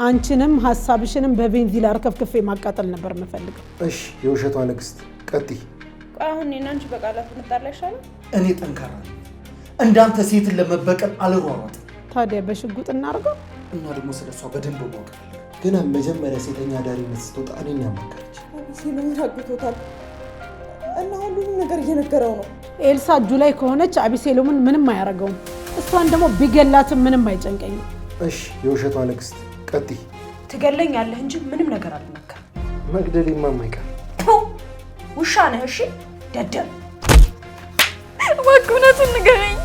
አንቺንም ሐሳብሽንም በቤንዚን አርከፍክፌ ማቃጠል ነበር የምፈልገው። እሺ የውሸቷ ንግስት ቀጥይ። አሁን እናንቺ በቃላት እንጣላ ይሻላል። እኔ ጠንካራ ነኝ። እንዳንተ ሴትን ለመበቀል አልሯሯጥም። ታዲያ በሽጉጥ እናርገው እና ደግሞ ስለሷ በደንብ ማወቅ ፈልግ። ግን መጀመሪያ ሴተኛ ዳሪነት ስትወጣ እኔን ያማከረች አቢሴሎም ታግቶታል እና ሁሉንም ነገር እየነገረው ነው። ኤልሳ እጁ ላይ ከሆነች አቢሴሎምን ምንም አያረገውም። እሷን ደግሞ ቢገላትም ምንም አይጨንቀኝም። እሺ የውሸቷ ንግስት ቀጥይ። ትገለኛለህ እንጂ ምንም ነገር አልነካም። መግደሌማ የማይቀር ውሻ ነህ። እሺ ደደብ እባክህ እውነቱን ንገረኝ።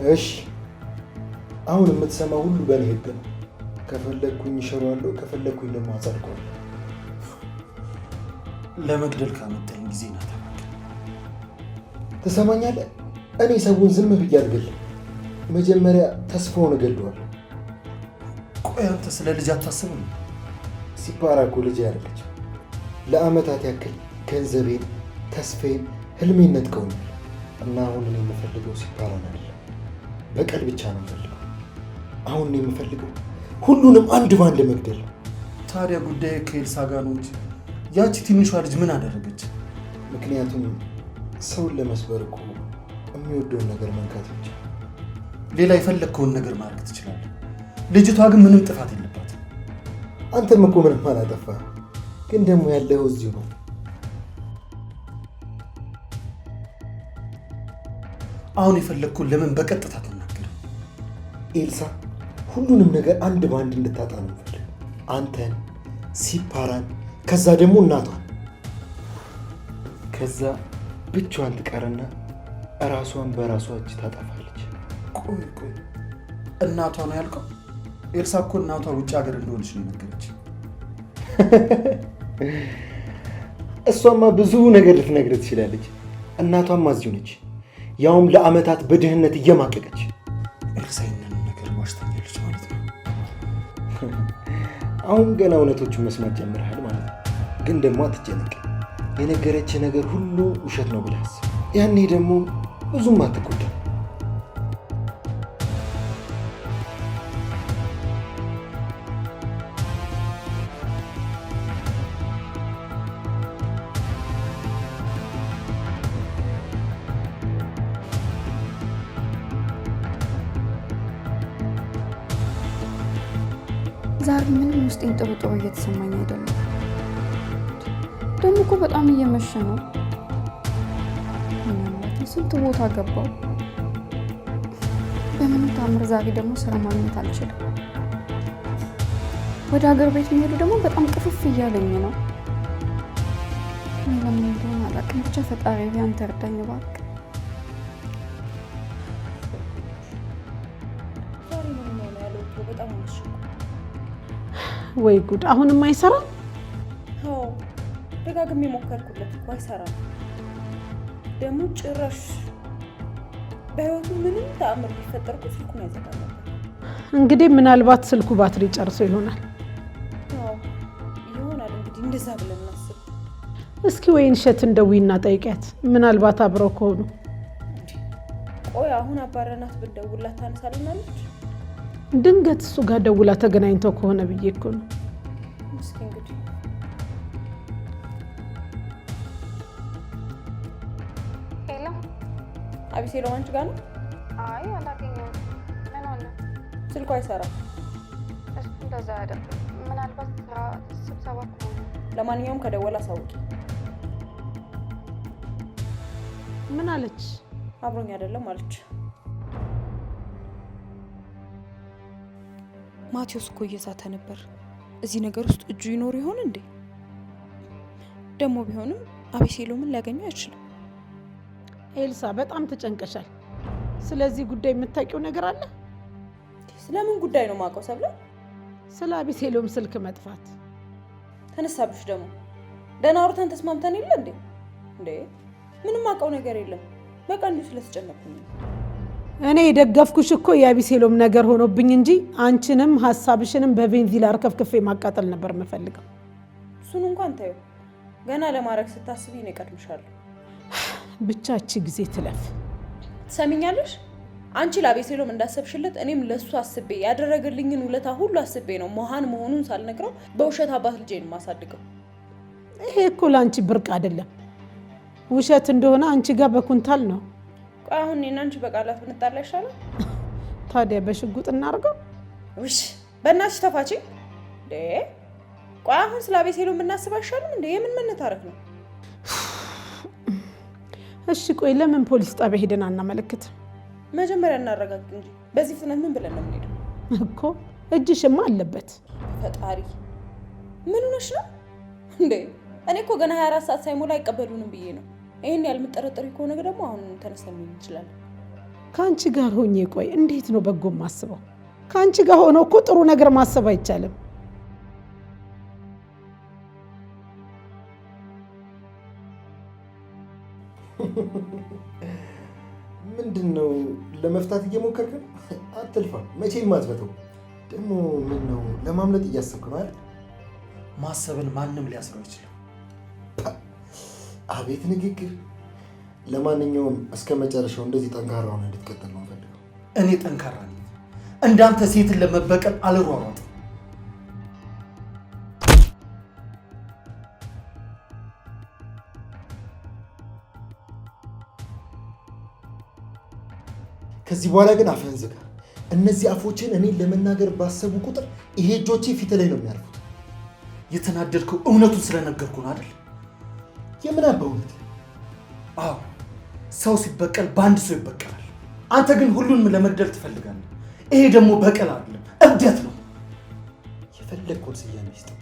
እሺ አሁን የምትሰማው ሁሉ በእኔ ህግ ነው። ከፈለግኩኝ እሸረዋለሁ፣ ከፈለግኩኝ ደግሞ አጸድቀዋለሁ። ለመግደል ካመጣኝ ጊዜ ናት። ትሰማኛለህ? እኔ ሰውን ዝም ብዬ አልገልም። መጀመሪያ ተስፋውን እገለዋለሁ። ቆይ አንተ ስለ ልጅ አታስብም? ሲፓራ እኮ ልጅ ያደረገች ለአመታት ያክል ገንዘቤን፣ ተስፋዬን፣ ህልሜን ነጥቀውኛል እና አሁን እኔ የምፈልገው ሲፓራን አይደለም፣ በቀል ብቻ ነው የምፈልገው። አሁን እኔ የምፈልገው ሁሉንም አንድ ባንድ መግደል ነው። ታዲያ ጉዳይ ከኤልሳ ጋር ነው እንጂ ያቺ ትንሿ ልጅ ምን አደረገች? ምክንያቱም ሰውን ለመስበር እኮ የሚወደውን ነገር መንካት ብቻ። ሌላ የፈለግከውን ነገር ማድረግ ትችላለህ። ልጅቷ ግን ምንም ጥፋት የለባትም። አንተም እኮ ምንም አላጠፋህ፣ ግን ደግሞ ያለው እዚሁ ነው። አሁን የፈለግከውን ለምን በቀጥታ ትናገር? ኤልሳ ሁሉንም ነገር አንድ በአንድ እንድታጣ ነው የምፈልግ። አንተን፣ ሲፓራን፣ ከዛ ደግሞ እናቷን። ከዛ ብቻዋን ትቀርና እራሷን በራሷ እጅ ታጠፋለች። ቆይ እናቷ ነው ያልከው? ኤልሳ እኮ እናቷ ውጭ ሀገር እንደሆነች ነው የነገረች። እሷማ ብዙ ነገር ልትነግር ትችላለች። እናቷም እዚሁ ነች፣ ያውም ለአመታት በድህነት እየማቀቀች። ኤልሳ ይህንን ነገር ዋሽታኛለች ማለት ነው። አሁን ገና እውነቶቹን መስማት ጀምረሃል ማለት ነው። ግን ደግሞ አትጨነቅ፣ የነገረች ነገር ሁሉ ውሸት ነው ብለህ አስብ። ያኔ ደግሞ ብዙም አትጎዳም። ዛሬ ምንም ውስጤን ጥሩ ጥሩ እየተሰማኝ አይደለም። ደግሞ እኮ በጣም እየመሸ ነው። ስንት ቦታ ገባው። በምንም ታምር ዛሬ ደግሞ ስራ ማግኘት አልችልም። ወደ ሀገር ቤት መሄዱ ደግሞ በጣም ቅፍፍ እያለኝ ነው። ለምን እንደሆነ አላውቅም። ብቻ ፈጣሪ አንተ እርዳኝ እባክህ። ወይ ጉድ! አሁንም አይሰራም። አዎ ደጋግሜ ሞከርኩለት እኮ አይሰራም። ደግሞ ጭራሽ በህይወቱ ምንም ተአምር ቢፈጠርኩ ስልኩን ያዘጋል ነበር። እንግዲህ ምናልባት ስልኩ ባትሪ ጨርሶ ይሆናል። አዎ ይሆናል። እንግዲህ እንደዛ ብለን እናስብ። እስኪ ወይን እሸትን ደውይና ጠይቂያት፣ ምናልባት አብረው ከሆኑ። ቆይ አሁን አባረናት ብንደውላት ታነሳልናለች? ድንገት እሱ ጋር ደውላ ተገናኝተው ከሆነ ብዬ እኮ ነው። እስኪ እንግዲህ ሄሎ፣ አቢሴሎም አንቺ ጋር ነው? አይ አላገኘሁም። ምን ሆነ? ስልኩ አይሰራም። እሱ እንደዛ አይደለም። ምናልባት ስብሰባ ከሆነ። ለማንኛውም ከደወላ አሳውቂ። ምን አለች? አብሮኝ አይደለም አለች። ማቴዎስ እኮ እየዛተ ነበር። እዚህ ነገር ውስጥ እጁ ይኖር ይሆን እንዴ? ደግሞ ቢሆንም አቢሴሎምን ሊያገኙ አይችልም። ኤልሳ በጣም ተጨንቀሻል። ስለዚህ ጉዳይ የምታውቂው ነገር አለ? ስለምን ጉዳይ ነው ማውቀው ሰብለ? ስለ አቤሴሎም ስልክ መጥፋት። ተነሳብሽ ደግሞ? ደህና አውርተን ተስማምተን የለ እንዴ? ምንም አውቀው ነገር የለም። በቃ እንዲሁ ስለተጨነቅኩኝ። እኔ የደገፍኩሽ እኮ የአቤሴሎም ነገር ሆኖብኝ እንጂ አንቺንም ሀሳብሽንም በቤንዚን አርከፍክፌ ማቃጠል ነበር የምፈልገው። እሱን እንኳን ታዩ። ገና ለማድረግ ስታስቢ ነው እቀድምሻለሁ። ብቻ እቺ ጊዜ ትለፍ። ትሰሚኛለሽ? አንቺ ለአቤሴሎም እንዳሰብሽለት እኔም ለሱ አስቤ ያደረገልኝን ውለታ ሁሉ አስቤ ነው መሃን መሆኑን ሳልነግረው በውሸት አባት ልጄን ማሳድገው። ይሄ እኮ ለአንቺ ብርቅ አይደለም። ውሸት እንደሆነ አንቺ ጋር በኩንታል ነው። ቆይ አሁን እኔና አንቺ በቃላት ብንጣላ ይሻላል? ታዲያ በሽጉጥ እናርገው? ውሽ በእናትሽ ተፋቺ እንዴ! ቆይ አሁን ስለ አቤሴሎም እናስብ አይሻልም እንዴ? የምን መነታረክ ነው? እሺ ቆይ ለምን ፖሊስ ጣቢያ ሄደን አናመለክት? መጀመሪያ እናረጋግጥ እንጂ በዚህ ፍጥነት ምን ብለን ነው የምንሄደው? እኮ እጅሽማ አለበት። ፈጣሪ ምን ሆነሽ ነው እንዴ? እኔ እኮ ገና 24 ሰዓት ሳይሞላ አይቀበሉንም ብዬ ነው። ይሄን ያልምጠረጠሪ ከሆነ ደግሞ አሁን ተነስተን እንችላለን። ከአንቺ ጋር ሆኜ ቆይ እንዴት ነው በጎ ማስበው? ከአንቺ ጋር ሆኖ እኮ ጥሩ ነገር ማሰብ አይቻልም። ምንድነው ለመፍታት እየሞከርክ ነው? አትልፋ፣ መቼም አትፈተው። ደግሞ ምን ነው ለማምለጥ እያሰብክ ነው አይደል? ማሰብን ማንም ሊያስረው ይችላል። አቤት ንግግር። ለማንኛውም እስከ መጨረሻው እንደዚህ ጠንካራ ሆነ እንድትቀጥል ነው ፈልገው። እኔ ጠንካራ ነኝ። እንዳንተ ሴትን ለመበቀል አልሯሯጥም። ከዚህ በኋላ ግን አፍህን ዝጋ። እነዚህ አፎችን እኔ ለመናገር ባሰቡ ቁጥር ይሄ እጆቼ ፊት ላይ ነው የሚያርፉት። የተናደድከው እውነቱን ስለነገርኩ ነው አይደል? የምን አበውነት? አዎ፣ ሰው ሲበቀል በአንድ ሰው ይበቀላል። አንተ ግን ሁሉንም ለመግደል ትፈልጋለህ። ይሄ ደግሞ በቀል አይደለም፣ እብደት ነው። የፈለግኩን ስያሜ ስጠው።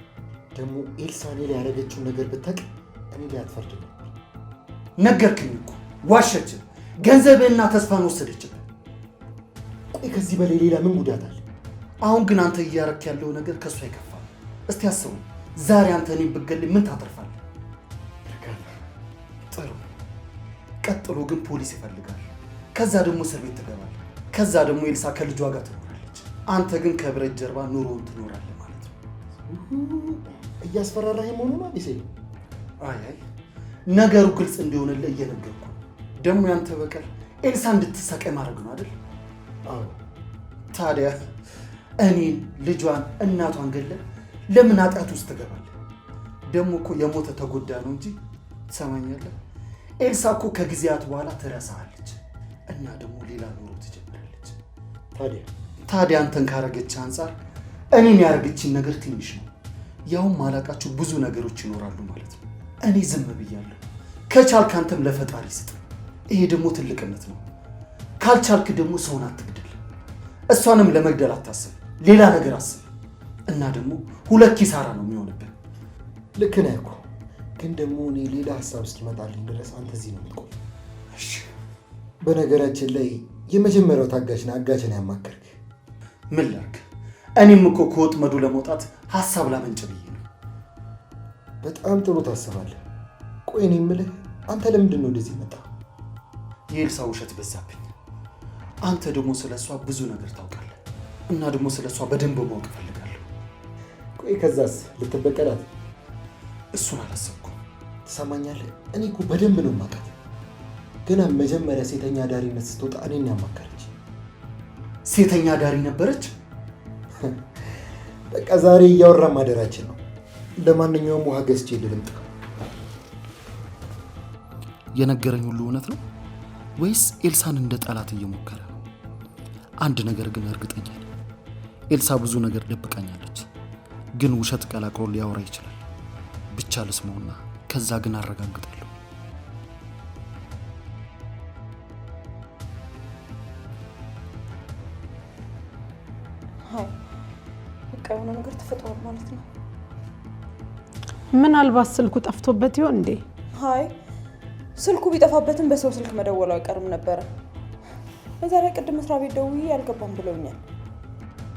ደግሞ ኤልሳ እኔ ላይ ያደረገችውን ነገር ብታውቅ እኔ ላይ አትፈርድ ነው። ነገርክኝ እኮ ዋሸችን። ገንዘብህና ተስፋን ወሰደችብህ። ቆይ ከዚህ በላይ ሌላ ምን ጉዳት አለ? አሁን ግን አንተ እያረክ ያለው ነገር ከእሷ ይከፋል። እስቲ አስቡ፣ ዛሬ አንተ እኔን ብትገልኝ ምን ታተርፋለህ? ጥሩ። ቀጥሎ ግን ፖሊስ ይፈልጋል። ከዛ ደግሞ እስር ቤት ትገባለህ። ከዛ ደግሞ ኤልሳ ከልጇ ጋር ትኖራለች። አንተ ግን ከብረት ጀርባ ኑሮውን ትኖራለህ ማለት ነው። እያስፈራራህ መሆኑ ነው አቢሴ? አይ ነገሩ ግልጽ እንዲሆንልህ እየነገርኩ ደግሞ ያንተ በቀል ኤልሳ እንድትሰቃይ ማድረግ ነው አይደል? አዎ። ታዲያ እኔን ልጇን እናቷን ገለህ ለምን ኃጢአት ውስጥ ትገባለህ? ደግሞ እኮ የሞተ ተጎዳ ነው እንጂ ትሰማኛለህ? ኤልሳ እኮ ከጊዜያት በኋላ ትረሳለች እና ደግሞ ሌላ ኑሮ ትጀምራለች። ታዲያ አንተን ካረገች አንጻር እኔን ያረገችኝ ነገር ትንሽ ነው። ያውም ማላቃቸው ብዙ ነገሮች ይኖራሉ ማለት ነው። እኔ ዝም ብያለሁ። ከቻልክ አንተም ለፈጣሪ ስጥ። ይሄ ደግሞ ትልቅነት ነው። ካልቻልክ ደግሞ ሰውን አትግደል። እሷንም ለመግደል አታስብ፣ ሌላ ነገር አስብ እና ደግሞ ሁለት ኪሳራ ነው የሚሆንብን። ልክ ነህ እኮ፣ ግን ደግሞ እኔ ሌላ ሀሳብ እስኪመጣልኝ ድረስ አንተ እዚህ ነው የምትቆይ። እሺ። በነገራችን ላይ የመጀመሪያው ታጋችና አጋችን ያማከርክ ምን ላድርግ? እኔም እኮ ከወጥመዱ ለመውጣት ሀሳብ ላመንጭ ብዬ ነው። በጣም ጥሩ ታስባለህ። ቆይ እኔ የምልህ አንተ ለምንድን ነው እንደዚህ መጣ? የኤልሳ ውሸት በዛብኝ። አንተ ደግሞ ስለሷ ብዙ ነገር ታውቃለህ እና ደግሞ ስለሷ በደንብ ማወቅ እፈልጋለሁ። ቆይ ከዛስ ልትበቀላት? እሱን አላሰብኩም። ትሰማኛለህ? እኔ እኮ በደንብ ነው የማውቃት። ገና መጀመሪያ ሴተኛ ዳሪነት ስትወጣ እኔን ያማከረች። ሴተኛ ዳሪ ነበረች? በቃ ዛሬ እያወራን ማደራችን ነው። ለማንኛውም ውሃ ገዝቼ ልምጣ። የነገረኝ ሁሉ እውነት ነው ወይስ ኤልሳን እንደ ጠላት እየሞከረ ነው? አንድ ነገር ግን እርግጠኛ ነኝ፣ ኤልሳ ብዙ ነገር ደብቃኛለች። ግን ውሸት ቀላቅሎ ሊያወራ ይችላል። ብቻ ልስማውና ከዛ ግን አረጋግጣለሁ። በቃ የሆነ ነገር ተፈጥሯል ማለት ነው። ምናልባት ስልኩ ጠፍቶበት ይሆን እንዴ? አይ ስልኩ ቢጠፋበትም በሰው ስልክ መደወሉ አይቀርም ነበር። በዛ ላይ ቅድም መስሪያ ቤት ደውዬ አልገባም ብለውኛል።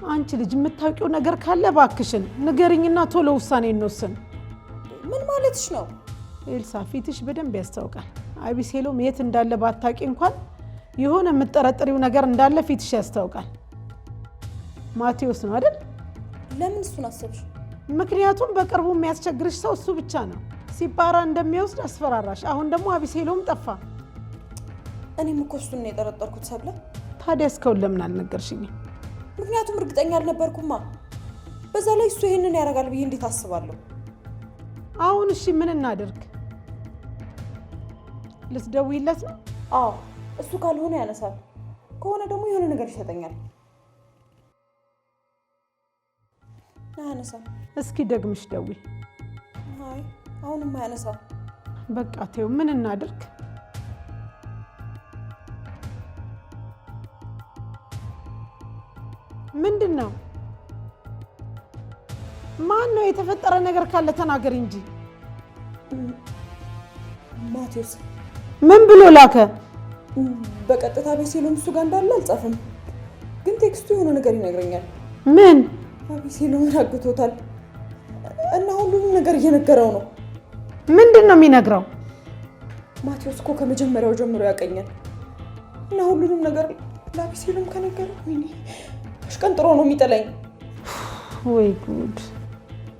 አንቺ ልጅ የምታውቂው ነገር ካለ ባክሽን ንገሪኝና ቶሎ ውሳኔ እንወስን። ምን ማለትሽ ነው? ኤልሳ ፊትሽ በደንብ ያስታውቃል። አቢሴሎም የት እንዳለ ባታውቂ እንኳን የሆነ የምትጠረጥሪው ነገር እንዳለ ፊትሽ ያስታውቃል። ማቴዎስ ነው አይደል? ለምን እሱን አሰብሽ? ምክንያቱም በቅርቡ የሚያስቸግርሽ ሰው እሱ ብቻ ነው። ሲፓራ እንደሚወስድ አስፈራራሽ። አሁን ደግሞ አቢሴሎም ጠፋ። እኔም እኮ እሱን ነው የጠረጠርኩት ሰብለ። ታዲያ እስካሁን ለምን አልነገርሽኝም? ምክንያቱም እርግጠኛ አልነበርኩማ። በዛ ላይ እሱ ይሄንን ያደርጋል ብዬ እንዴት አስባለሁ? አሁን እሺ ምን እናደርግ? ልትደውይለት ነው? አዎ እሱ ካልሆነ ያነሳል፣ ከሆነ ደግሞ የሆነ ነገር ይሰጠኛል። አያነሳም። እስኪ ደግምሽ ደውይ። አይ አሁንም አያነሳም። በቃ ተይው፣ ምን እናደርግ? ምንድነው? ማን ነው? የተፈጠረ ነገር ካለ ተናገር እንጂ። ማቴዎስ። ምን ብሎ ላከ? በቀጥታ አቢሴሎም እሱ ጋር እንዳለ አልጻፈም፣ ግን ቴክስቱ የሆነ ነገር ይነግረኛል። ምን? አቢሴሎምን አግቶታል እና ሁሉንም ነገር እየነገረው ነው። ምንድነው የሚነግረው? ማቴዎስ እኮ ከመጀመሪያው ጀምሮ ያቀኛል እና ሁሉንም ነገር ለአቢሴሎም ከነገረው ወይኔ አሽቀንጥሮ ነው የሚጠላኝ። ወይ ጉድ!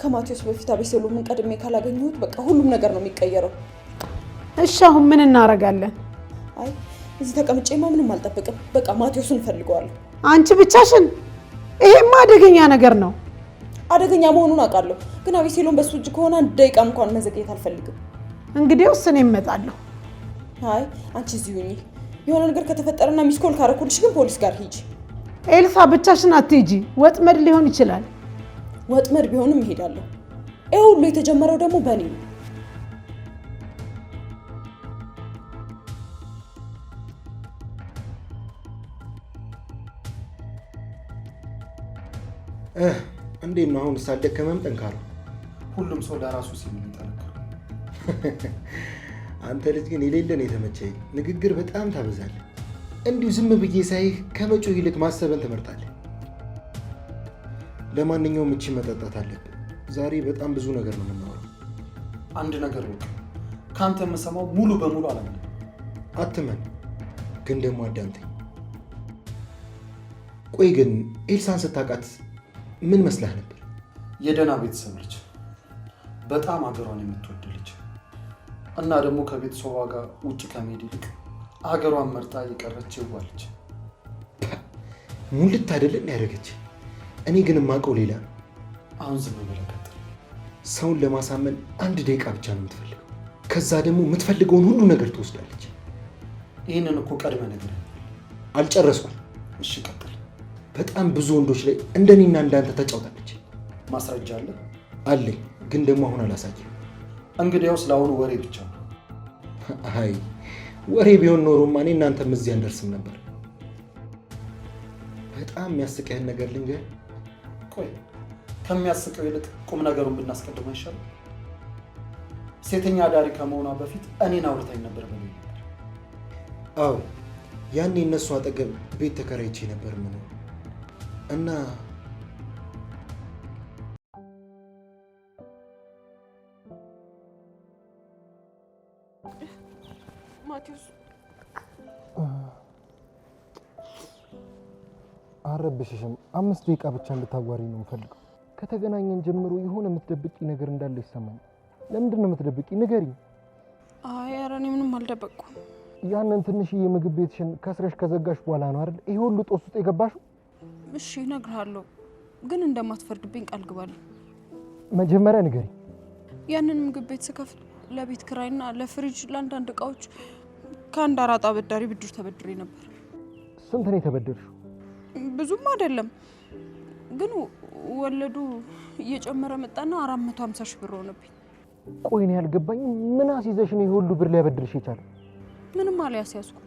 ከማቴዎስ በፊት አቢሴሎምን ቀድሜ ካላገኘሁት በቃ ሁሉም ነገር ነው የሚቀየረው። እሺ አሁን ምን እናደርጋለን? አይ እዚህ ተቀምጬማ ምንም አልጠብቅም። በቃ ማቴዎስን እፈልገዋለሁ። አንቺ ብቻሽን? ይሄማ አደገኛ ነገር ነው። አደገኛ መሆኑን አውቃለሁ፣ ግን አቢሴሎም በሱ እጅ ከሆነ አንድ ደቂቃ እንኳን መዘግየት አልፈልግም። እንግዲያውስ እኔ እመጣለሁ። አይ አንቺ እዚህ ሁኚ። የሆነ ነገር ከተፈጠረና ሚስኮል ካረኩልሽ ግን ፖሊስ ጋር ሂጂ። ኤልሳ ብቻሽን አትሂጂ፣ ወጥመድ ሊሆን ይችላል። ወጥመድ ቢሆንም እሄዳለሁ። ይሄ ሁሉ የተጀመረው ደግሞ በእኔ ነው። እንዴት ነው አሁን? ሳልደከመም ጠንካራ። ሁሉም ሰው ለራሱ ሲል ይጠነክራል። አንተ ልጅ ግን የሌለን የተመቸኝ ንግግር በጣም ታበዛለህ። እንዲሁ ዝም ብዬ ሳይህ ከመጮህ ይልቅ ማሰብን ትመርጣለህ። ለማንኛውም እቺ መጠጣት አለብን። ዛሬ በጣም ብዙ ነገር ነው የምናወራው። አንድ ነገር ወቅ ካንተ የምሰማው ሙሉ በሙሉ አላምንም። አትመን፣ ግን ደግሞ አዳምጠኝ። ቆይ ግን ኤልሳን ስታውቃት ምን መስላህ ነበር? የደህና ቤተሰብ ልጅ፣ በጣም ሀገሯን የምትወድ ልጅ እና ደግሞ ከቤተሰቧ ጋር ውጭ ከመሄድ ይልቅ ሀገሯን መርጣ የቀረች ይዋለች። ሙልት አይደለም ያደረገች። እኔ ግን የማውቀው ሌላ። አሁን ዝም ብለህ ቀጥል። ሰውን ለማሳመን 1 ደቂቃ ብቻ ነው የምትፈልገው። ከዛ ደግሞ የምትፈልገውን ሁሉ ነገር ትወስዳለች። ይህንን እኮ ቀድመ ነገር አልጨረስኩም። እሺ ቀጥል። በጣም ብዙ ወንዶች ላይ እንደኔና እንዳንተ ተጫውታለች። ማስረጃ አለ? አለኝ፣ ግን ደግሞ አሁን አላሳየም። እንግዲያውስ ለአሁኑ ወሬ ብቻ ነው። አይ ወሬ ቢሆን ኖሮማ እኔ እናንተም እዚህ አንደርስም ነበር። በጣም የሚያስቀህን ነገር ልንገርህ። ቆይ ከሚያስቀው ይልቅ ቁም ነገሩን ብናስቀድመው ይሻላል። ሴተኛ አዳሪ ከመሆኗ በፊት እኔን አውርታኝ ነበር በሚል ነበር። አዎ ያኔ እነሱ አጠገብ ቤት ተከራይቼ ነበር የምኖረው እና ማቴዎስ አረብሽሽም 5 ደቂቃ ብቻ እንድታዋሪ ነው የምፈልገው። ከተገናኘን ጀምሮ የሆነ የምትደብቂ ነገር እንዳለ ይሰማኛል። ለምንድን ነው የምትደብቂ? ንገሪኝ። አይ ኧረ እኔ ምንም አልደበቅኩም። ያንን ትንሽዬ ምግብ ቤትሽን ከስረሽ ከዘጋሽ በኋላ ነው አይደል ይሄ ሁሉ ጦስ ውስጥ የገባሽው? እሺ እነግርሃለሁ፣ ግን እንደማትፈርድብኝ ቃል ግባልኝ። መጀመሪያ ንገሪኝ። ያንን ምግብ ቤት ስከፍል ለቤት ክራይና ለፍሪጅ ለአንዳንድ እቃዎች ከአንድ አራጣ አበዳሪ ብድር ተበድሬ ነበር። ስንት ነው የተበደርሽው? ብዙም አይደለም፣ ግን ወለዱ እየጨመረ መጣና 450 ሺህ ብር ሆነብኝ። ቆይ ነው ያልገባኝ። ምን አስይዘሽ ነው ይሄ ሁሉ ብር ሊያበድርሽ የቻለው? ምንም አልያዝኩም።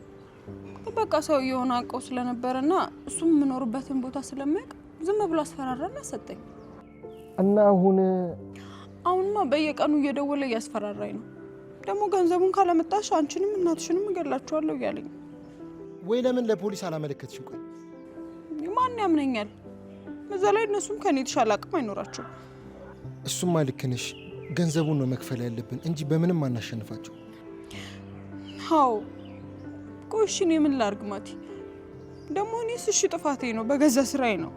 በቃ ሰውየውን አውቀው ስለነበረና እሱም የምኖርበትን ቦታ ስለማያውቅ ዝም ብሎ አስፈራራና ሰጠኝ። እና አሁንማ በየቀኑ እየደወለ እያስፈራራኝ ነው። ደግሞ ገንዘቡን ካለመጣሽ አንቺንም እናትሽንም እገላችኋለሁ እያለኝ። ወይ ለምን ለፖሊስ አላመለከትሽም? ቆይ ማን ያምነኛል? በዛ ላይ እነሱም ከኔ የተሻለ አቅም አይኖራቸው። እሱማ ልክ ነሽ። ገንዘቡን ነው መክፈል ያለብን እንጂ በምንም አናሸንፋቸው። አዎ ቆይ እሺ እኔ ምን ላድርግ ማቲ? ደግሞ እኔስ እሺ ጥፋቴ ነው፣ በገዛ ስራዬ ነው።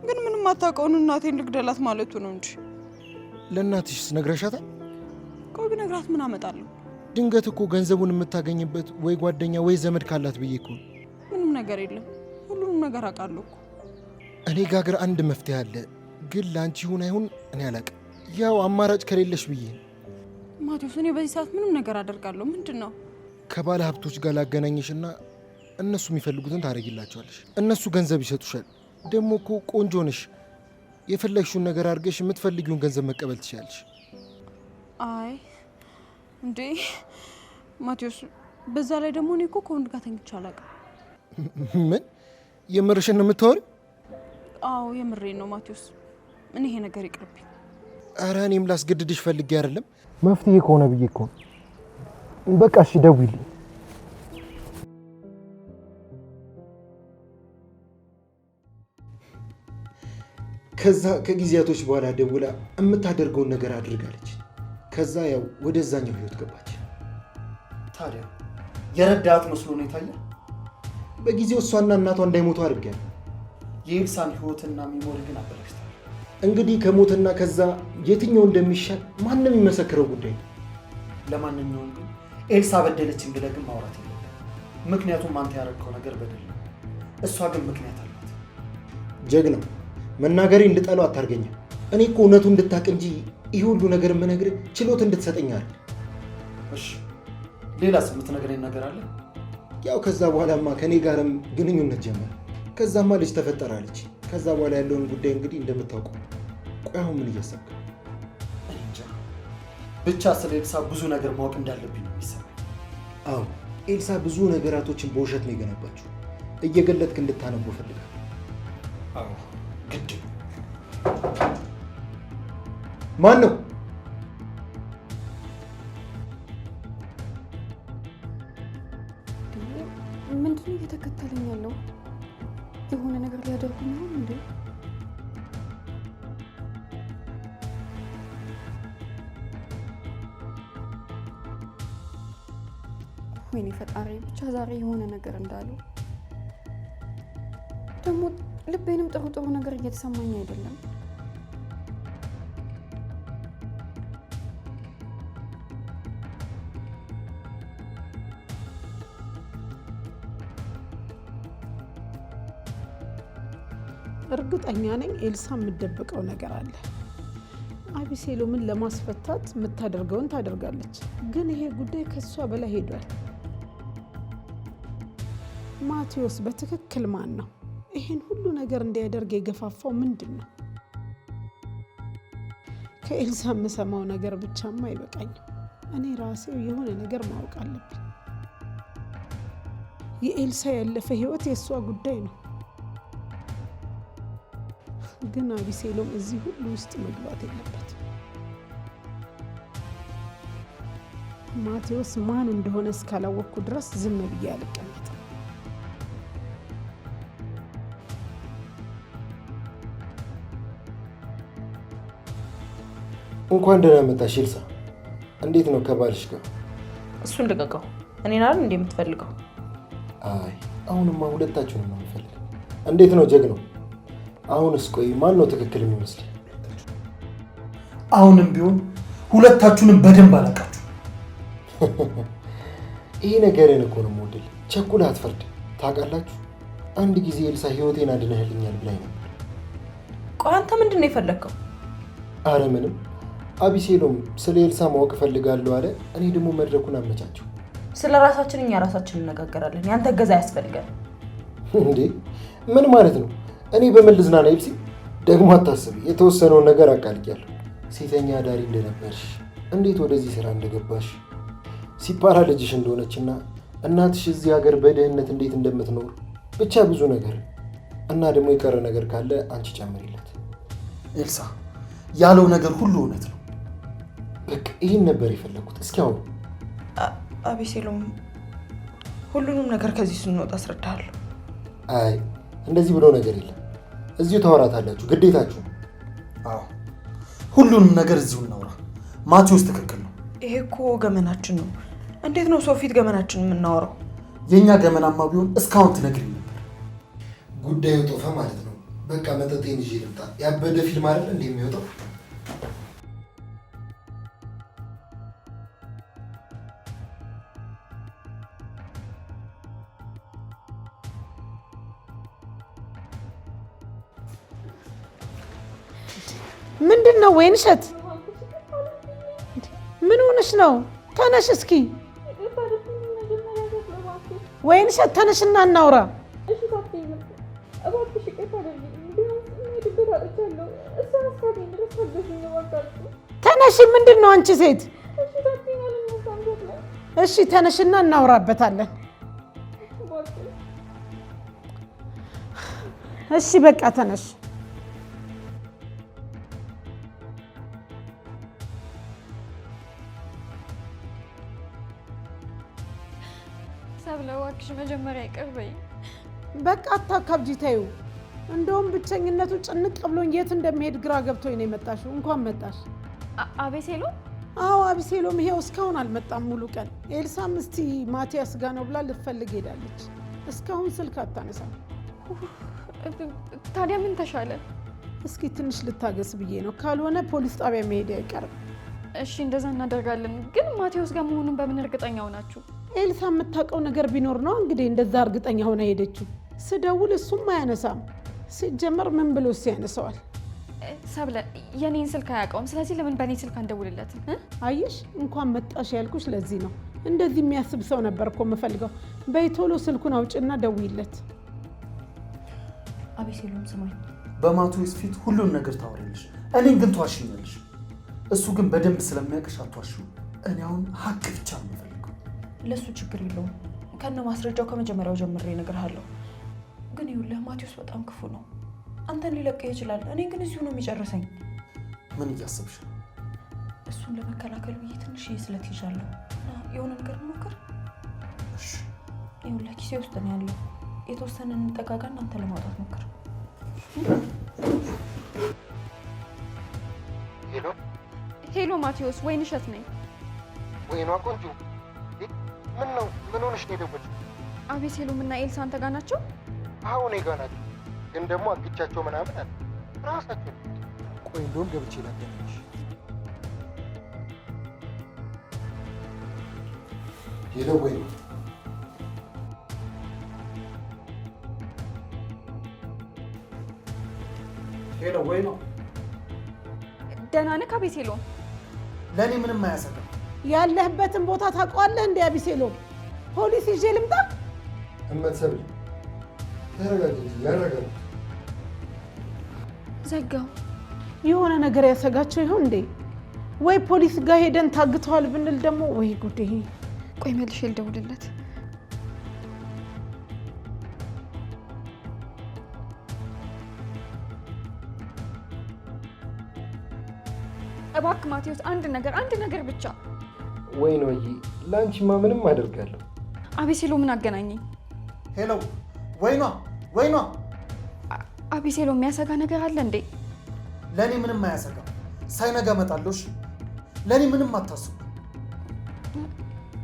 ግን ምንም አታውቀውን እናቴን ልግደላት ማለቱ ነው እንጂ። ለእናትሽስ ነግረሻታል? ቆይ ብነግራት ምን አመጣለሁ? ድንገት እኮ ገንዘቡን የምታገኝበት ወይ ጓደኛ ወይ ዘመድ ካላት ብዬ እኮ። ምንም ነገር የለም፣ ሁሉንም ነገር አውቃለሁ እኮ። እኔ ጋር አንድ መፍትሄ አለ፣ ግን ለአንቺ ይሁን አይሁን እኔ አላውቅም። ያው አማራጭ ከሌለሽ ብዬ። ማቴዎስ እኔ በዚህ ሰዓት ምንም ነገር አደርጋለሁ። ምንድን ነው? ከባለ ሀብቶች ጋር ላገናኝሽና እነሱ የሚፈልጉትን ታደርጊላቸዋለሽ። እነሱ ገንዘብ ይሰጡሻል። ደግሞ እኮ ቆንጆ ነሽ። የፈለግሽውን ነገር አድርገሽ የምትፈልጊውን ገንዘብ መቀበል ትችላለሽ። አይ እንዴ ማቴዎስ፣ በዛ ላይ ደግሞ እኔ እኮ ከወንድ ጋር ተኝቼ አላውቅም። ምን? የምርሽን ነው የምታወሪው? አዎ የምሬን ነው ማቴዎስ። እኔ ይሄ ነገር ይቅርብኝ። ኧረ እኔም ላስገድድሽ ፈልጌ አይደለም። መፍትሄ ከሆነ ብዬ እኮ። በቃ እሺ ደውይልኝ። ከዛ ከጊዜያቶች በኋላ ደውላ የምታደርገውን ነገር አድርጋለች። ከዛ ያው ወደዛኛው ህይወት ገባች። ታዲያ የረዳት መስሎ ነው የታየ? በጊዜው እሷና እናቷ እንዳይሞቱ አድርጋለች። የኤልሳን ህይወትና ሚሞሪ ግን አበላሽታል። እንግዲህ ከሞትና ከዛ የትኛው እንደሚሻል ማንም የሚመሰክረው ጉዳይ ነው። ለማንኛውም ግን ኤልሳ በደለችን ብለህ ግን ማውራት የለብህም። ምክንያቱም አንተ ያደረግከው ነገር በደል ነው። እሷ ግን ምክንያት አላት። ጀግናው መናገሬ እንድጠላው አታርገኝም። እኔ እኮ እውነቱ እንድታቅ እንጂ ይህ ሁሉ ነገር የምነግርህ ችሎት እንድትሰጠኝ አይደል። እሺ ሌላስ የምትነግረኝ ነገር አለ? ያው ከዛ በኋላማ ከኔ ጋርም ግንኙነት ጀመረ። ከዛማ ልጅ ተፈጠራለች። ከዛ በኋላ ያለውን ጉዳይ እንግዲህ እንደምታውቀው። ቆይ አሁን ምን እያሰብክ? እኔ እንጃ ብቻ ስለ ኤልሳ ብዙ ነገር ማወቅ እንዳለብኝ ነው የሚሰማኝ። አዎ ኤልሳ ብዙ ነገራቶችን በውሸት ነው የገነባችው። እየገለጥክ እንድታነቡ እፈልጋለሁ። አዎ ግድ ነው። ማን ነው? ምንድነው እየተከተለኝ ያለው? የሆነ ነገር ሊያደርጉ ነው እንዴ? ወይኔ ፈጣሪ፣ ብቻ ዛሬ የሆነ ነገር እንዳለው። ደግሞ ልቤንም ጥሩ ጥሩ ነገር እየተሰማኝ አይደለም። እርግጠኛ ነኝ ኤልሳ የምትደብቀው ነገር አለ። አቢሴሎምን ለማስፈታት የምታደርገውን ታደርጋለች። ግን ይሄ ጉዳይ ከሷ በላይ ሄዷል። ማቴዎስ በትክክል ማን ነው? ይሄን ሁሉ ነገር እንዲያደርግ የገፋፋው ምንድን ነው? ከኤልሳ የምሰማው ነገር ብቻማ አይበቃኝም። እኔ ራሴው የሆነ ነገር ማወቅ አለብኝ። የኤልሳ ያለፈ ህይወት የእሷ ጉዳይ ነው። ግን አቢሴሎም እዚህ ሁሉ ውስጥ መግባት የለበትም። ማቴዎስ ማን እንደሆነ እስካላወቅኩ ድረስ ዝም ብዬ አልቀመጥም። እንኳን ደህና መጣሽ ኤልሳ። እንዴት ነው ከባልሽ ጋር? እሱን ልቀቀው። እኔን አይደል እንዴ የምትፈልገው? አይ አሁንማ ሁለታችሁንም ነው የምፈልገው። እንዴት ነው ጀግናው? አሁንስ ቆይ ማን ነው ትክክል የሚመስል? አሁንም ቢሆን ሁለታችሁንም በደንብ አላውቃችሁ። ይሄ ነገርን እኮ ነው ሞዴል። ቸኩላ አትፈርድ። ታውቃላችሁ አንድ ጊዜ ኤልሳ ህይወቴን አድነህልኛል ብላኝ ነበር። ቆይ አንተ ምንድን ነው የፈለግከው? አረ ምንም። አቢሴሎም ስለ ኤልሳ ማወቅ እፈልጋለሁ አለ። እኔ ደግሞ መድረኩን አመቻቸው። ስለ ራሳችን እኛ ራሳችን እንነጋገራለን። ያንተ እገዛ ያስፈልጋል። እንዴ ምን ማለት ነው? እኔ በምን ልዝናና ኤልሲ? ደግሞ አታስቢ፣ የተወሰነውን ነገር አቃልቂያለሁ። ሴተኛ አዳሪ እንደነበርሽ፣ እንዴት ወደዚህ ስራ እንደገባሽ፣ ሲፓራ ልጅሽ እንደሆነችና እናትሽ እዚህ ሀገር በድህነት እንዴት እንደምትኖር ብቻ ብዙ ነገር እና ደግሞ የቀረ ነገር ካለ አንቺ ጨምሪለት። ኤልሳ ያለው ነገር ሁሉ እውነት ነው። በቃ ይህን ነበር የፈለኩት። እስኪ አሁን አቤሴሎም ሁሉንም ነገር ከዚህ ስንወጣ አስረዳለሁ። አይ እንደዚህ ብሎ ነገር የለም። እዚሁ ታወራታላችሁ፣ ግዴታችሁ። አዎ ሁሉንም ነገር እዚሁ እናውራ። ማቴዎስ ትክክል ነው። ይሄ እኮ ገመናችን ነው። እንዴት ነው ሰው ፊት ገመናችን የምናወራው? የኛ ገመናማ ቢሆን እስካሁን ትነግሪኝ ነበር። ጉዳዩ ጦፈ ማለት ነው። በቃ መጠጤን ይዤ ልምጣ። ያበደ ፊልም አይደል እንዴ የሚወጣው? ምንድን ነው ወይንሸት? ምን ሆነሽ ነው? ተነሽ እስኪ ወይንሸት፣ ተነሽና እናውራ። ተነሽ። ምንድን ነው አንቺ ሴት? እሺ ተነሽና እናውራበታለን። እሺ በቃ ተነሽ። ሰብለ እባክሽ መጀመሪያ ይቅር በይኝ። በቃ አታካብጂ ተይው። እንደውም ብቸኝነቱ ጭንቅ ብሎኝ የት እንደሚሄድ ግራ ገብቶኝ ነው የመጣሽው። እንኳን መጣሽ። አቤሴሎም? አዎ አቤሴሎም ይሄው እስካሁን አልመጣም። ሙሉ ቀን ኤልሳም እስቲ ማቲያስ ጋ ነው ብላ ልትፈልግ ሄዳለች። እስካሁን ስልክ አታነሳም። ታዲያ ምን ተሻለ? እስኪ ትንሽ ልታገስ ብዬ ነው። ካልሆነ ፖሊስ ጣቢያ መሄድ አይቀርም። እሺ እንደዛ እናደርጋለን። ግን ማቴዎስ ጋር መሆኑን በምን እርግጠኛ ሆናችሁ? ኤልሳ የምታውቀው ነገር ቢኖር ነው እንግዲህ እንደዛ እርግጠኛ ሆነ ሄደችው። ስደውል እሱም አያነሳም። ሲጀመር ምን ብሎ ያነሳዋል? ሰብለ የኔን ስልክ አያውቀውም። ስለዚህ ለምን በእኔ ስልክ አንደውልለትም? አየሽ እንኳን መጣሽ ያልኩሽ ለዚህ ነው። እንደዚህ የሚያስብ ሰው ነበር እኮ የምፈልገው። በይ ቶሎ ስልኩን አውጭና ደውይለት። አቤሴሎም ስማኝ፣ በማቴዎስ ፊት ሁሉን ነገር ታወሪያለሽ፣ እኔን ግን ትዋሽኛለሽ። እሱ ግን በደንብ ስለሚያውቅሽ አትዋሽው። እኔ አሁን ሀቅ ብቻ ነው የምፈልገው። ለሱ ችግር የለውም። ከነ ማስረጃው ከመጀመሪያው ጀምሬ እነግርሃለሁ። ግን ይኸውልህ ማቴዎስ በጣም ክፉ ነው። አንተን ሊለቅህ ይችላል። እኔ ግን እዚሁ ነው የሚጨርሰኝ። ምን እያሰብሽ ነው? እሱን ለመከላከል ብዬ ትንሽ ስለት ይዣለሁ። የሆነ ነገር ሞክር። እሺ ይኸውልህ ኪሴ ውስጥ ነው ያለው። የተወሰነ እንጠጋጋና አንተ ለማውጣት ሞክር። ሄሎ ሄሎ ማቴዎስ፣ ወይንሸት ነኝ። ወይኗ ቆንጆ፣ ምን ነው? ምን ሆነሽ ነው የደወልሽው? አቤሴሎም እና ኤልሳ አንተ ጋር ናቸው? አዎ እኔ ጋር ናቸው። ግን ደግሞ አግቻቸው ምናምን አለ ራሳቸው። ቆይ እንደውም ገብቼ ላገናኝሽ። ሄሎ ወይኗ። ሄሎ ወይኗ፣ ደህና ነህ አቤሴሎም? ለእኔ ምንም አያሰጋም። ያለህበትን ቦታ ታውቀዋለህ እንዴ አቤሴሎም? ፖሊስ ይዤ ልምጣ? እመትሰብ ተረጋጊ፣ ያረጋጊ። ዘጋው። የሆነ ነገር ያሰጋቸው ይሆን እንዴ? ወይ ፖሊስ ጋር ሄደን ታግተዋል ብንል ደግሞ ወይ ጉዴ። ቆይ መልሼ ልደውልለት። እባክህ ማቴዎስ አንድ ነገር ብቻ። ወይኗዬ፣ ለአንቺማ ምንም አደርጋለሁ። አቤሴሎም ምን አገናኘኝ? ሄሎ ወይኗ፣ ወይኗ። አቤሴሎም የሚያሰጋ ነገር አለ እንዴ? ለእኔ ምንም አያሰጋም። ሳይነጋ እመጣለሁ። እሺ ለእኔ ምንም አታስቡ።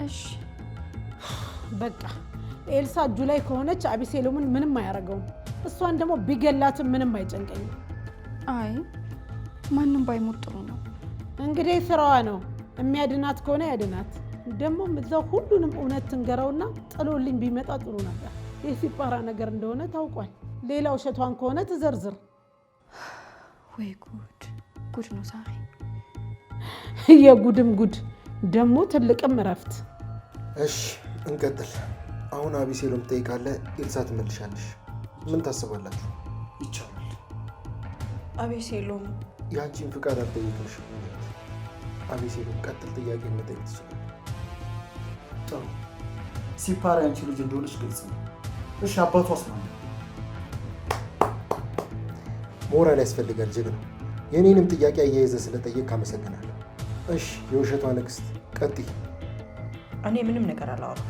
እሺ በቃ ኤልሳ እጁ ላይ ከሆነች አቤሴሎምን ምንም አያደርገውም። እሷን ደግሞ ቢገላትም ምንም አይጨንቀኝም። አይ ማንም ባይሞት ጥሩ ነው። እንግዲህ ስራዋ ነው። የሚያድናት ከሆነ ያድናት። ደግሞም እዛው ሁሉንም እውነት ትንገረውና ጥሎልኝ ቢመጣ ጥሩ ነበር። የሲፓራ ነገር እንደሆነ ታውቋል። ሌላ ውሸቷን ከሆነ ትዘርዝር። ወይ ጉድ! ጉድ ነው ዛሬ። የጉድም ጉድ ደግሞ ትልቅም እረፍት። እሺ እንቀጥል። አሁን አቤሴሎም ትጠይቃለህ፣ ኤልሳ ትመልሻለሽ። ምን ታስባላችሁ? ይቻላል። አቤሴሎም የአንቺን ፍቃድ አልጠየቅንሽም። አቤሴሎም ቀጥል፣ ጥያቄ መጠየቅ ትችላል። ጥሩ። ሲፓራ ያንቺ ልጅ እንደሆነች ግልጽ ነው። እሺ አባቱ አስማማ። ሞራል ያስፈልጋል ጀግና። የእኔንም ጥያቄ አያይዘ ስለጠየቅ አመሰግናለሁ። እሺ የውሸቷ ንግስት ቀጥይ። እኔ ምንም ነገር አላወራም።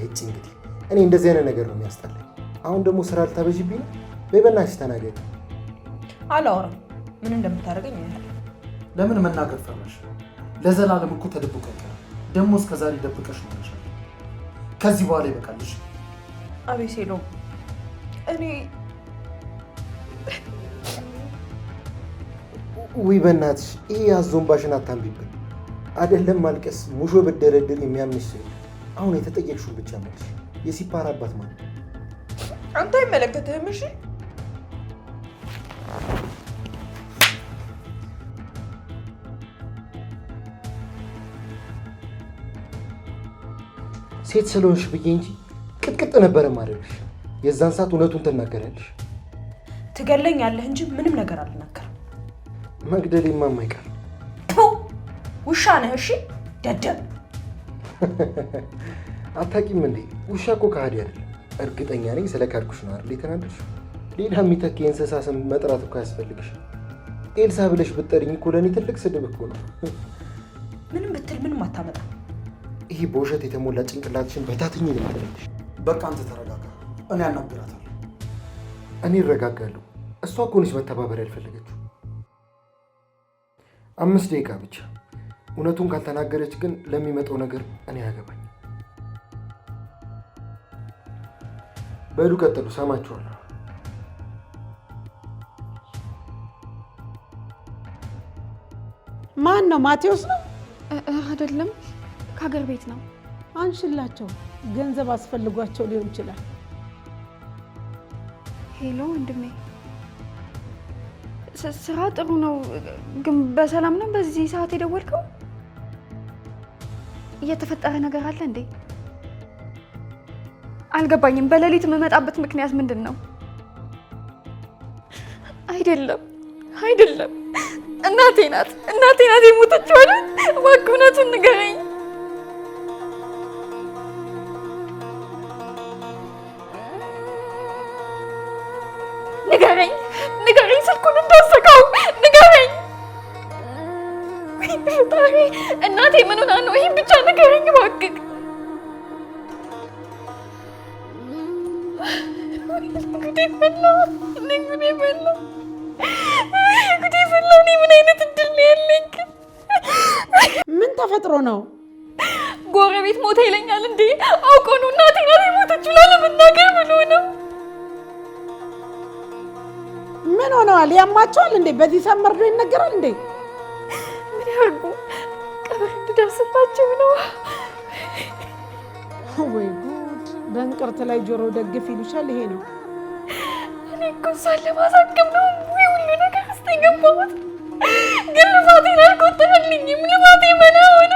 እቺ እንግዲህ እኔ እንደዚህ አይነት ነገር ነው የሚያስጠላኝ። አሁን ደግሞ ስራ ልታበዥብኝ ነው። በበናትሽ ተናገሪ። አላወራም። ምን እንደምታደርገኝ ያያል። ለምን መናገር ፈራሽ? ለዘላለም እኮ ተደብቀሽ ደግሞ እስከዛሬ ደብቀሽ ነው። ከዚህ በኋላ ይበቃልሽ። አቤሴሎም እኔ ውይ በእናትሽ ይሄ አዞምባሽን አታንቢብን። አይደለም ማልቀስ ሙሾ በደረድር የሚያምንሽ ሰው አሁን የተጠየቅሽው ብቻ መልሽ። የሲፓራ አባት ማለት አንተ አይመለከትህም። እሺ ሴት ስለሆንሽ ብዬ እንጂ ቅጥቅጥ ነበረ ማለልሽ። የዛን ሰዓት እውነቱን ትናገራለሽ። ትገለኛለህ እንጂ ምንም ነገር አልናገርም። መግደሌማ የማይቀር ውሻ ነህ። እሺ ደደብ አታውቂም እንዴ? ውሻ እኮ ከሃዲ አይደለም። እርግጠኛ ነኝ ስለ ካድኩሽ ነው አይደል የተናደድሽው? ሌላ የሚተካ የእንስሳ ስም መጥራት እኮ አያስፈልግሽም። ኤልሳ ብለሽ ብትጠሪኝ እኮ ለእኔ ትልቅ ስድብ እኮ ነው። ምንም ብትል ምንም አታመጣም። ይህ በውሸት የተሞላ ጭንቅላትሽን በታትኝ ነው የምትለሽ። በቃ አንተ ተረጋጋ፣ እኔ አናግራታለሁ። እኔ እረጋጋለሁ። እሷ እኮ ነች መተባበር ያልፈለገችው። 5 ደቂቃ ብቻ። እውነቱን ካልተናገረች ግን ለሚመጣው ነገር እኔ ያገባኝ። በሉ ቀጥሉ፣ ሰማችኋለሁ። ማን ነው? ማቴዎስ ነው? አይደለም፣ ከሀገር ቤት ነው። አንሽላቸው፣ ገንዘብ አስፈልጓቸው ሊሆን ይችላል። ሄሎ ወንድሜ፣ ስራ ጥሩ ነው፣ ግን በሰላም ነው በዚህ ሰዓት የደወልከው? እየተፈጠረ ነገር አለ እንዴ? አልገባኝም። በሌሊት የምመጣበት ምክንያት ምንድን ነው? አይደለም እናቴ ናት የሞተችው አይደል? እባክህ እውነቱን ንገረኝ። ንገረኝ፣ ስልኩን እንዳሰቃው ንገረኝ። ፈጣሪ፣ እናቴ ምን ሆና ነው? ይሄን ብቻ ንገረኝ እባክህ። ጉዴ ፈላ። እኔ ምን አይነት እድል ነው ያለኝ? ምን ተፈጥሮ ነው? ጎረቤት ሞተ ይለኛል እንዴ? አውቆ ነው እናቴ ናት የሞተችው ላለመናገር ብሎ ነው። ምን ሆነዋል? ያማቸዋል እንዴ? በዚህ ሰዓት መርዶ ይነገራል እንዴ? ምን ያርጉ? ቀብር እንድደርስላቸው ነው። ወይ ጉድ! በእንቅርት ላይ ጆሮ ደግፍ ይሉሻል። ይሄ ነው። እኔ እኮ እሷን ለማሳከም ነው ሁሉ ነገር ውስጥ የገባሁት፣ ግን ልፋቴን አልቆጠረልኝም። ልፋቴ መና ሆነ።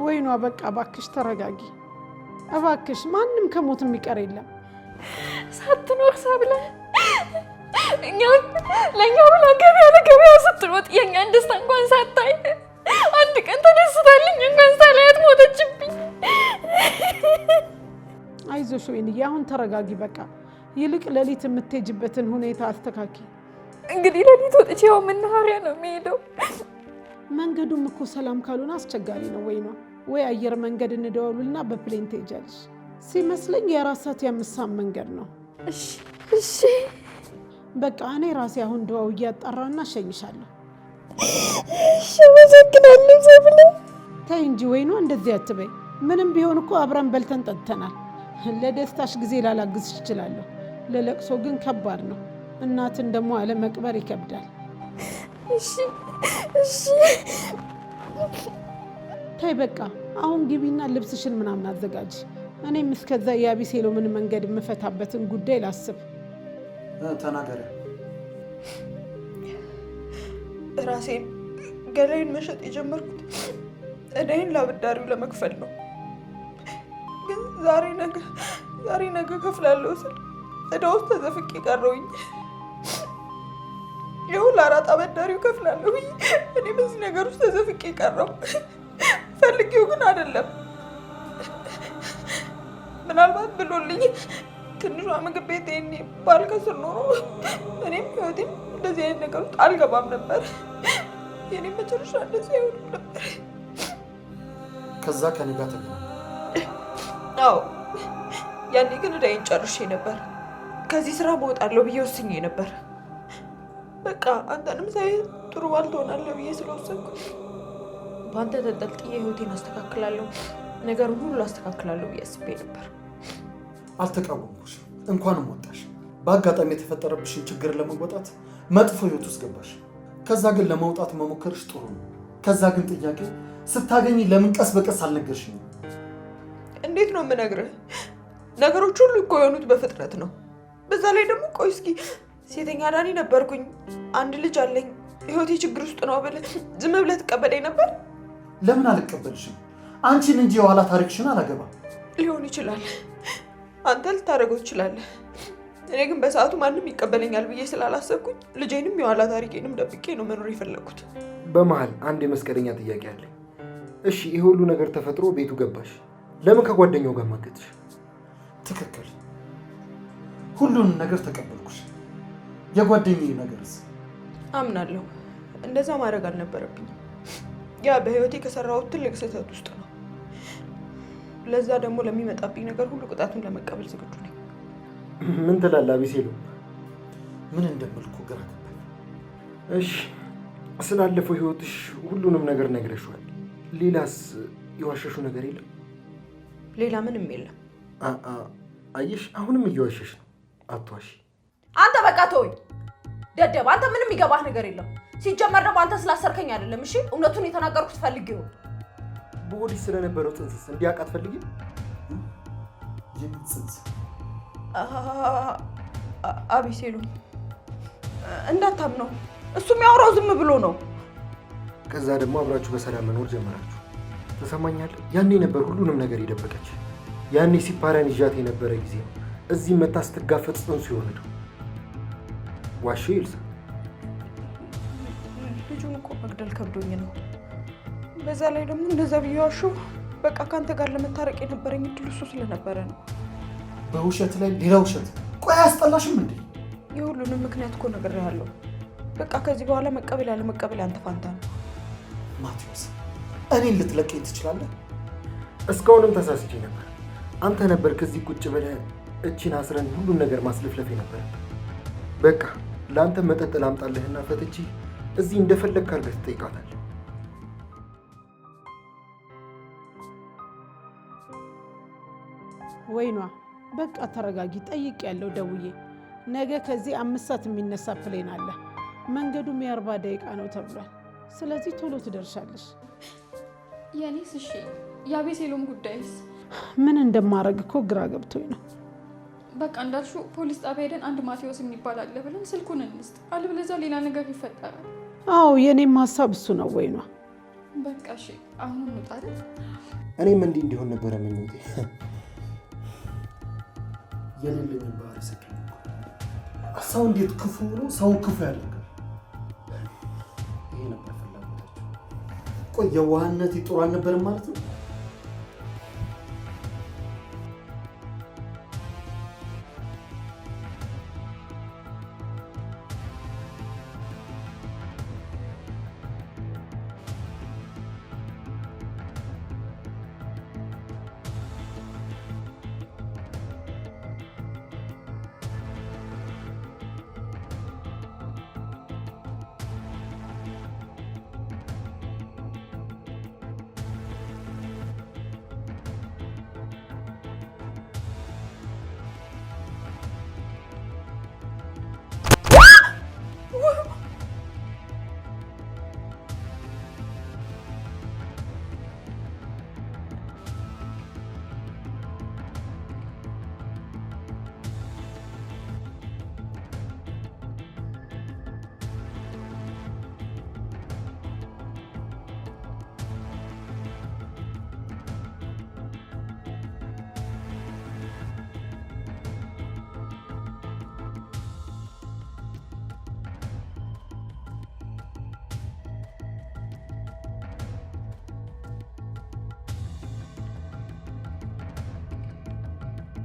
ወይኗ በቃ እባክሽ ተረጋጊ እባክሽ። ማንም ከሞት የሚቀር የለም። ሳትኖር ሳብለ ለእኛ ብላ ገበያ ለገበያ ስትሮጥ የእኛን ደስታ እንኳን ሳታይ አንድ ቀን ተደስታልኝ እንኳን ሳላያት ሞተችብኝ። አይዞሽ ወይንዬ፣ አሁን ተረጋጊ በቃ። ይልቅ ሌሊት የምትሄጂበትን ሁኔታ አስተካኪ። እንግዲህ ሌሊት ወጥቼ ያው መናኸሪያ ነው የሚሄደው። መንገዱም እኮ ሰላም ካልሆነ አስቸጋሪ ነው። ወይ አየር መንገድ እንደወሉና በፕሌን ትሄጃለሽ። ሲመስለኝ የ4 ሰዓት የ5 ሰዓት መንገድ ነው። እሺ በቃ እኔ ራሴ አሁን ደዋው እያጣራና እሸኝሻለሁ። እሺ መዘግናለሁ ዘብለ። ተይ እንጂ ወይኗ እንደዚህ አትበይ። ምንም ቢሆን እኮ አብረን በልተን ጠጥተናል። ለደስታሽ ጊዜ ላላግዝሽ እችላለሁ። ለለቅሶ ግን ከባድ ነው። እናትን ደግሞ አለመቅበር ይከብዳል። እሺ ተይ በቃ አሁን ግቢና ልብስሽን ምናምን አዘጋጅ። እኔም እስከዛ የአቢሴሎምን መንገድ የምፈታበትን ጉዳይ ላስብ። ተናገረ። ራሴን ገላይን መሸጥ የጀመርኩት እዳይን ለአበዳሪው ለመክፈል ነው። ግን ዛሬ ነገ ከፍላለሁ ስል እዳ ውስጥ ተዘፍቄ ቀረሁኝ። ይኸው ለአራት አበዳሪው ከፍላለሁ። እኔ በዚህ ነገር ውስጥ ተዘፍቄ ቀረሁ። ፈልጌው ግን አይደለም። ምናልባት ብሎልኝ ትንሿ ምግብ ቤት ይሄኔ ባልከስር ኖሮ እኔም ህይወቴም እንደዚህ አይነት ነገር ውስጥ አልገባም ነበር። የኔ መጨረሻ እንደዚህ አይሆን ነበር። ከዛ ከኔ ጋር ተገናኘን። አዎ ያኔ ግን እዳይን ጨርሼ ነበር። ከዚህ ስራ እወጣለሁ ብዬ ወስኜ ነበር። በቃ አንተንም ሳይ ጥሩ ባል ትሆናለህ ብዬ ስለወሰንኩ በአንተ ተንጠልጥዬ ህይወቴን አስተካክላለሁ፣ ነገሩን ሁሉ አስተካክላለሁ ብዬ አስቤ ነበር። አልተቃወምኩሽ፣ እንኳንም ወጣሽ። በአጋጣሚ የተፈጠረብሽን ችግር ለመወጣት መጥፎ ህይወት ውስጥ ገባሽ። ከዛ ግን ለመውጣት መሞከርሽ ጥሩ ነው። ከዛ ግን ጥያቄ ስታገኝ ለምን ቀስ በቀስ አልነገርሽኝም? እንዴት ነው የምነግርህ? ነገሮች ሁሉ እኮ የሆኑት በፍጥነት ነው። በዛ ላይ ደግሞ ቆይ እስኪ ሴተኛ ዳኒ ነበርኩኝ፣ አንድ ልጅ አለኝ፣ ህይወቴ ችግር ውስጥ ነው ብለህ ዝም ብለህ ትቀበለኝ ነበር? ለምን አልቀበልሽም? አንቺን እንጂ የኋላ ታሪክሽን አላገባም። ሊሆን ይችላል፣ አንተ ልታደርገው ትችላለህ። እኔ ግን በሰዓቱ ማንም ይቀበለኛል ብዬ ስላላሰብኩኝ ልጄንም የኋላ ታሪኬንም ደብቄ ነው መኖር የፈለግኩት። በመሀል አንድ የመስቀለኛ ጥያቄ አለኝ። እሺ ይሄ ሁሉ ነገር ተፈጥሮ ቤቱ ገባሽ፣ ለምን ከጓደኛው ጋር ማገትሽ? ትክክል፣ ሁሉንም ነገር ተቀበልኩሽ። የጓደኛዬ ነገርስ? አምናለሁ፣ እንደዛ ማድረግ አልነበረብኝም። ያ በህይወቴ ከሰራሁት ትልቅ ስህተት ውስጥ ነው። ለዛ ደግሞ ለሚመጣብኝ ነገር ሁሉ ቅጣቱን ለመቀበል ዝግጁ ነኝ። ምን ትላለህ አቢሴሎ? ምን እንደምልኩ ግራ ገባኝ። እሺ ስላለፈው ህይወትሽ ሁሉንም ነገር ነግረሽዋል። ሌላስ የዋሸሹ ነገር የለም? ሌላ ምንም የለም። አየሽ፣ አሁንም እየዋሸሽ ነው። አትዋሺ። አንተ በቃ ተወኝ ደደብ። አንተ ምንም የሚገባህ ነገር የለም። ሲጀመር ደግሞ አንተ ስላሰርከኝ አይደለም። እሺ እውነቱን የተናገርኩት ፈልጌው በሆድሽ ስለነበረው ጽንስስ እንዲያውቅ አትፈልጊም? የምን ጽንስ? አቢሴሎ እንዳታምነው፣ እሱ የሚያወራው ዝም ብሎ ነው። ከዛ ደግሞ አብራችሁ በሰላም መኖር ጀመራችሁ። ተሰማኛለህ? ያኔ ነበር ሁሉንም ነገር የደበቀች። ያኔ ሲፓራን ይዣት የነበረ ጊዜ ነው እዚህ መታ ስትጋፈጥ ጽንሱ የሆነው። ዋሽ ይልሳ። ልጁን እኮ መግደል ከብዶኝ ነው። በዛ ላይ ደግሞ እንደዛ ብዬ ዋሸሁ። በቃ ከአንተ ጋር ለመታረቅ የነበረኝ እድል እሱ ስለነበረ ነው። በውሸት ላይ ሌላ ውሸት። ቆይ አያስጠላሽም እንዴ? የሁሉንም ምክንያት እኮ ነግሬሃለሁ። በቃ ከዚህ በኋላ መቀበል ያለ መቀበል ያንተ ፋንታ ነው። ማቴዎስ፣ እኔን ልትለቀኝ ትችላለህ? እስካሁንም ተሳስቼ ነበር። አንተ ነበር ከዚህ ቁጭ ብለህ እቺን አስረን ሁሉን ነገር ማስለፍለፍ ነበር። በቃ ለአንተ መጠጥ ላምጣልህና ፈትቼ እዚህ እንደፈለግህ አድርገህ ትጠይቃታለህ። ወይኗ በቃ ተረጋጊ። ጠይቅ ያለው ደውዬ ነገ ከዚህ 5 ሰዓት የሚነሳ ፕሌን አለ። መንገዱም የ40 ደቂቃ ነው ተብሏል። ስለዚህ ቶሎ ትደርሻለሽ። የኔስ? እሺ የአቤሴሎም ጉዳይስ? ምን እንደማረግ እኮ ግራ ገብቶኝ ነው። በቃ እንዳልሽው ፖሊስ ጣቢያ ሄደን አንድ ማቴዎስ የሚባል አለ ብለን ስልኩን እንስጥ፣ አለበለዚያ ሌላ ነገር ይፈጠራል። አዎ የኔም ሀሳብ እሱ ነው። ወይኗ በቃ እሺ አሁን እንውጣ አይደል? እኔም እንዲህ እንዲሆን ነበረ ምኞቴ። የሌለኝ ባህሪ ሰከኝ። ሰው እንዴት ክፉ ሆኖ ሰው ክፉ ያደርጋል? ይሄ ነበር ፍላጎታቸው። ቆይ የዋህነቴ ጥሩ አልነበረም ማለት ነው?